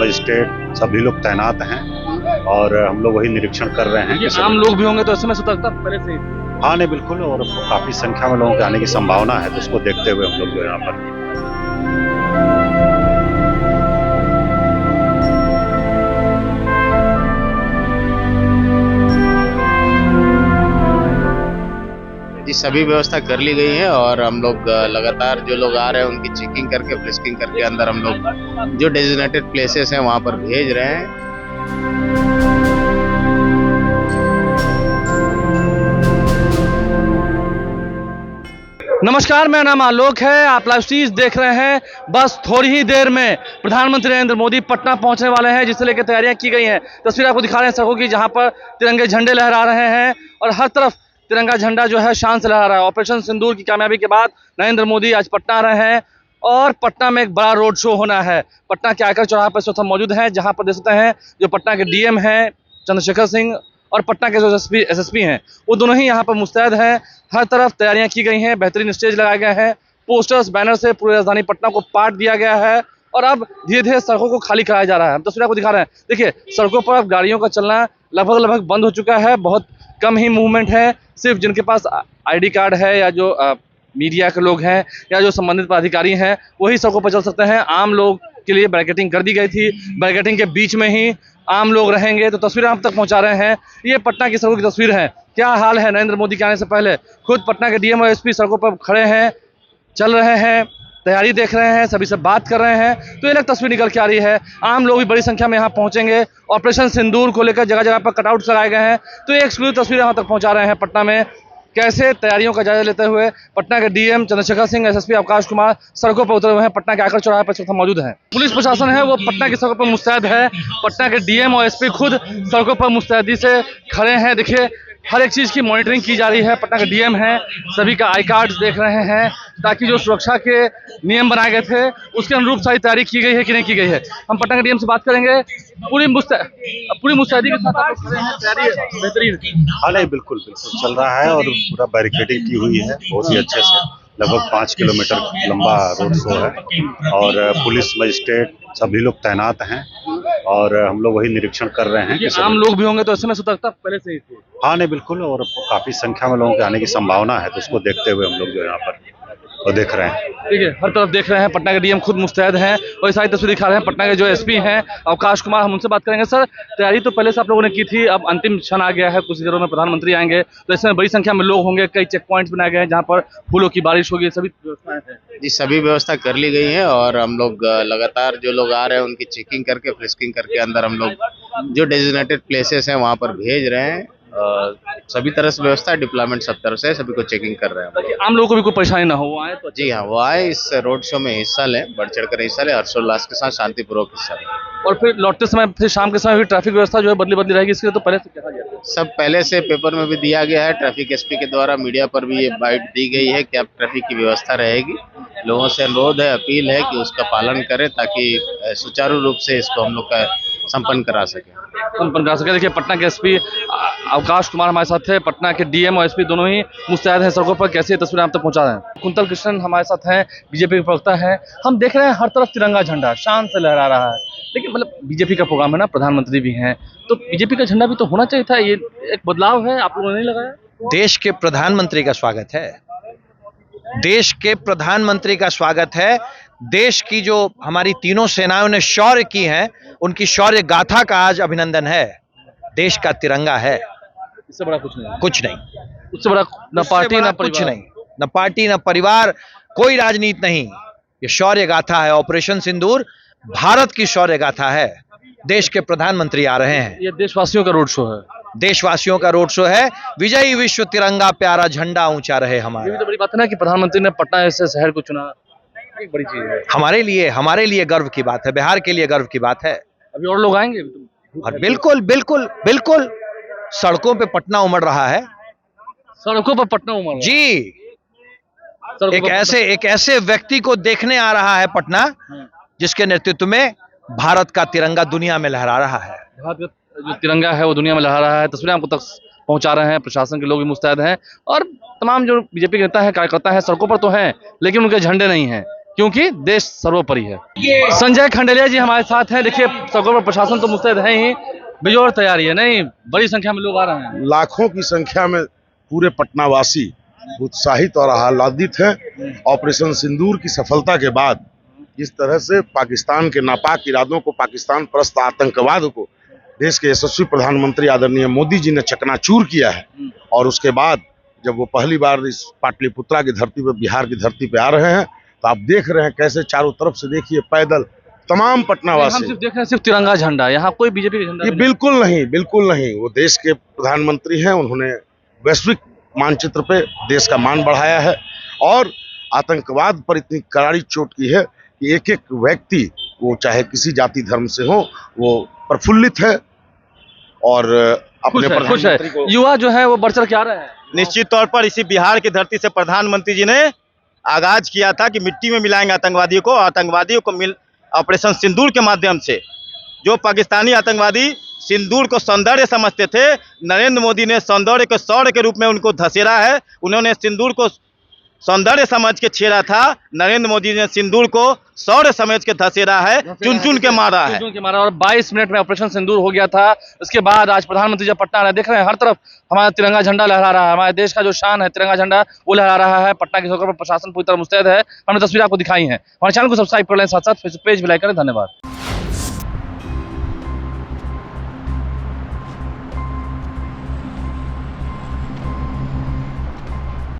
Magistrate सभी लोग तैनात हैं और हम लोग वही निरीक्षण कर रहे हैं कि आम लोग भी होंगे तो ऐसे में सतर्कता पहले से ही थी। हाँ नहीं बिल्कुल, और काफी संख्या में लोगों के आने की संभावना है, तो उसको देखते हुए हम लोग जो यहाँ पर जी सभी व्यवस्था कर ली गई है और हम लोग लगातार जो लोग आ रहे हैं उनकी चेकिंग करके फ्रिस्किंग करके अंदर हम लोग जो डेजिग्नेटेड प्लेसेस हैं वहां पर भेज रहे हैं। नमस्कार, मेरा नाम आलोक है। आप लाइव सीरीज देख रहे हैं। बस थोड़ी ही देर में प्रधानमंत्री नरेंद्र मोदी पटना पहुंचने वाले हैं, जिसे लेकर तैयारियां की गई हैं। तस्वीर आपको दिखा रहे हैं सड़कों की, जहां पर तिरंगे झंडे लहरा रहे हैं और हर तरफ तिरंगा झंडा जो है शान से लहरा रहा है। ऑपरेशन सिंदूर की कामयाबी के बाद नरेंद्र मोदी आज पटना आ रहे हैं और पटना में एक बड़ा रोड शो होना है। पटना के आयकर चौराहे पर इस वक्त हम मौजूद हैं, जहाँ पर देख सकते हैं जो पटना के डीएम हैं चंद्रशेखर सिंह और पटना के जो एसएसपी हैं, वो दोनों ही यहाँ पर मुस्तैद हैं। हर तरफ तैयारियां की गई हैं, बेहतरीन स्टेज लगाए गए हैं, पोस्टर्स बैनर से पूरी राजधानी पटना को पाट दिया गया है और अब धीरे धीरे सड़कों को खाली कराया जा रहा है। हम तस्वीर आपको दिखा रहे हैं। देखिए, सड़कों पर अब गाड़ियों का चलना लगभग बंद हो चुका है। बहुत कम ही मूवमेंट है। सिर्फ जिनके पास आईडी कार्ड है या जो मीडिया के लोग हैं या जो संबंधित पदाधिकारी हैं, वही सड़कों पर चल सकते हैं। आम लोग के लिए बैरिकेडिंग कर दी गई थी। बैरिकेडिंग के बीच में ही आम लोग रहेंगे। तो तस्वीरें आप तक पहुंचा रहे हैं। ये पटना की सड़कों की तस्वीर है। क्या हाल है नरेंद्र मोदी के आने से पहले। खुद पटना के डीएम और एसपी सड़कों पर खड़े हैं, चल रहे हैं, तैयारी देख रहे हैं, सभी से बात कर रहे हैं। तो ये अलग तस्वीर निकल के आ रही है। आम लोग भी बड़ी संख्या में यहाँ पहुंचेंगे। ऑपरेशन सिंदूर को लेकर जगह जगह पर कटआउट्स लगाए गए हैं। तो ये एक्सक्लूसिव तस्वीरें यहाँ तक पहुंचा रहे हैं पटना में। कैसे तैयारियों का जायजा लेते हुए पटना के डीएम चंद्रशेखर सिंह, एसएसपी अवकाश कुमार सड़कों पर उतरे हुए हैं। पटना के आयकर चौराहे पर मौजूद हैं। पुलिस प्रशासन है वो पटना की सड़कों पर मुस्तैद है। पटना के डीएम और एसपी खुद सड़कों पर मुस्तैदी से खड़े हैं। देखिए, हर एक चीज़ की मॉनिटरिंग की जा रही है। पटना के डीएम हैं, सभी का आई कार्ड देख रहे हैं, ताकि जो सुरक्षा के नियम बनाए गए थे उसके अनुरूप सारी तैयारी की गई है कि नहीं की गई है। हम पटना के डीएम से बात करेंगे। पूरी मुस्तैदी के साथ आप खड़े हैं, तैयारी बेहतरीन। हाँ नहीं बिल्कुल चल रहा है और पूरा बैरिकेडिंग की हुई है बहुत ही अच्छे से। लगभग 5 किलोमीटर लंबा रोड शो है और पुलिस मजिस्ट्रेट सभी लोग तैनात हैं और हम लोग वही निरीक्षण कर रहे हैं कि आम लोग भी होंगे तो ऐसे में सतर्कता पहले से ही थी। हाँ नहीं बिल्कुल, और काफी संख्या में लोगों के आने की संभावना है, तो उसको देखते हुए हम लोग जो यहाँ पर वो देख रहे हैं। ठीक है, हर तरफ देख रहे हैं। पटना के डीएम खुद मुस्तैद हैं और सारी तस्वीर दिखा रहे हैं। पटना के जो एसपी हैं अवकाश कुमार, हम उनसे बात करेंगे। सर, तैयारी तो पहले से आप लोगों ने की थी, अब अंतिम क्षण आ गया है, कुछ देरों में प्रधानमंत्री आएंगे, तो इसमें बड़ी संख्या में लोग होंगे। कई चेक पॉइंट्स बनाए गए हैं जहाँ पर फूलों की बारिश होगी, सभी व्यवस्थाएं हैं। जी सभी व्यवस्था कर ली गई है और हम लोग लगातार जो लोग आ रहे हैं उनकी चेकिंग करके फ्रिस्किंग करके अंदर हम लोग जो डेजिग्नेटेड प्लेसेस हैं वहां पर भेज रहे हैं। सभी तरह से व्यवस्था डिप्लॉयमेंट सब तरह से सभी को चेकिंग कर रहे हैं। ताकि आम लोगों को भी कोई परेशानी ना हो, वो आए तो। जी हाँ, वो आए, इस रोड शो में हिस्सा लें, बढ़ चढ़ कर हिस्सा लें, हर्षोल्लास के साथ शांतिपूर्वक हिस्सा लें। और फिर लौटते समय, फिर शाम के समय भी ट्रैफिक व्यवस्था जो है बदली रहेगी। इसके लिए तो पहले से कहा गया था। सब पहले से पेपर में भी दिया गया है। ट्रैफिक एसपी के द्वारा मीडिया पर भी ये बाइट दी गई है कि अब ट्रैफिक की व्यवस्था रहेगी। लोगों से अनुरोध है, अपील है कि उसका पालन करें ताकि सुचारू रूप से इसको हम लोग का संपन्न करा सके। देखिए, पटना के एसपी अवकाश कुमार हमारे साथ थे। पटना के डीएम और एसपी दोनों ही मुस्तैद हैं सड़कों पर। कैसी तस्वीरें आप तक पहुंचा रहे हैं। कुंतल कृष्णन हमारे साथ हैं, बीजेपी के प्रवक्ता हैं। हम देख रहे हैं हर तरफ तिरंगा झंडा शान से लहरा रहा है। लेकिन मतलब बीजेपी का प्रोग्राम है ना, प्रधानमंत्री भी हैं, तो बीजेपी का झंडा भी तो होना चाहिए था। ये एक बदलाव है, आप लोगों ने नहीं लगाया। देश के प्रधानमंत्री का स्वागत है, देश के प्रधानमंत्री का स्वागत है। देश की जो हमारी तीनों सेनाओं ने शौर्य की हैं, उनकी शौर्य गाथा का आज अभिनंदन है। देश का तिरंगा है, इससे बड़ा कुछ नहीं। कुछ नहीं, उससे बड़ा न पार्टी न कुछ नहीं, न पार्टी न परिवार, कोई राजनीति नहीं। ये शौर्य गाथा है। ऑपरेशन सिंदूर भारत की शौर्य गाथा है। देश के प्रधानमंत्री आ रहे हैं। ये देशवासियों का रोड शो है। देशवासियों का रोड शो है। विजयी विश्व तिरंगा प्यारा झंडा ऊंचा रहे हमारा। ये भी तो बड़ी बात है ना कि प्रधानमंत्री ने पटना ऐसे शहर को चुना। एक बड़ी चीज है हमारे लिए गर्व की बात है, बिहार के लिए गर्व की बात है। अभी और लोग आएंगे। और बिल्कुल सड़कों पे पटना उमड़ रहा है। सड़कों पर पटना उमड़ जी, एक ऐसे व्यक्ति को देखने आ रहा है पटना, जिसके नेतृत्व में भारत का तिरंगा दुनिया में लहरा रहा है। भारत का जो तिरंगा है वो दुनिया में लहरा रहा है। तस्वीरें आपको तक पहुंचा रहे हैं। प्रशासन के लोग भी मुस्तैद हैं और तमाम जो बीजेपी के नेता हैं, कार्यकर्ता हैं, सड़कों पर तो हैं, लेकिन उनके झंडे नहीं हैं। क्योंकि देश सर्वोपरि है। संजय खंडेलिया जी हमारे साथ हैं। देखिए सड़कों पर प्रशासन तो मुस्तैद है ही, बेजोड़ तैयारी है, नहीं बड़ी संख्या में लोग आ रहे हैं। लाखों की संख्या में पूरे पटनावासी उत्साहित और आह्लादित हैं। ऑपरेशन सिंदूर की सफलता के बाद जिस तरह से पाकिस्तान के नापाक इरादों को, पाकिस्तान परस्त आतंकवाद को देश के यशस्वी प्रधानमंत्री आदरणीय मोदी जी ने चकनाचूर किया है, और उसके बाद जब वो पहली बार इस पाटलिपुत्रा की धरती पर, बिहार की धरती पे आ रहे हैं, तो आप देख रहे हैं कैसे चारों तरफ से देखिए पैदल तमाम हम पटनावासी। सिर्फ देख रहे हैं सिर्फ तिरंगा झंडा, यहाँ कोई बीजेपी का झंडा ये नहीं। बिल्कुल नहीं, बिल्कुल नहीं। वो देश के प्रधानमंत्री हैं, उन्होंने वैश्विक मानचित्र पे देश का मान बढ़ाया है और आतंकवाद पर इतनी करारी चोट की है कि एक एक व्यक्ति, वो चाहे किसी जाति धर्म से हो, वो प्रफुल्लित है और अपने खुश है। प्रधानमंत्री को युवा जो है वो बढ़ चढ़ के आ रहे हैं। निश्चित तौर पर इसी बिहार की धरती से प्रधानमंत्री जी ने आगाज किया था कि मिट्टी में मिलाएंगे आतंकवादियों को। आतंकवादियों को ऑपरेशन सिंदूर के माध्यम से, जो पाकिस्तानी आतंकवादी सिंदूर को सौंदर्य समझते थे, नरेंद्र मोदी ने सौंदर्य को शौर्य के रूप में उनको धसेरा है। उन्होंने सिंदूर को सौंदर्य समझ के छेड़ा था, नरेंद्र मोदी ने सिंदूर को शौर्य समझ के धसेरा है, चुन चुन के मारा है। चुन के मारा और 22 मिनट में ऑपरेशन सिंदूर हो गया था। उसके बाद आज प्रधानमंत्री जब पटना आ रहे हैं, देख रहे हैं हर तरफ हमारा तिरंगा झंडा लहरा रहा है। हमारे देश का जो शान है तिरंगा झंडा, वो लहरा रहा है। पटना की सड़कों पर प्रशासन पूरी तरह मुस्तैद है। हमने तस्वीर आपको दिखाई है। हमारे चैनल को सब्सक्राइब कर लें, साथ साथ फेसबुक पेज भी लाइक करें। धन्यवाद।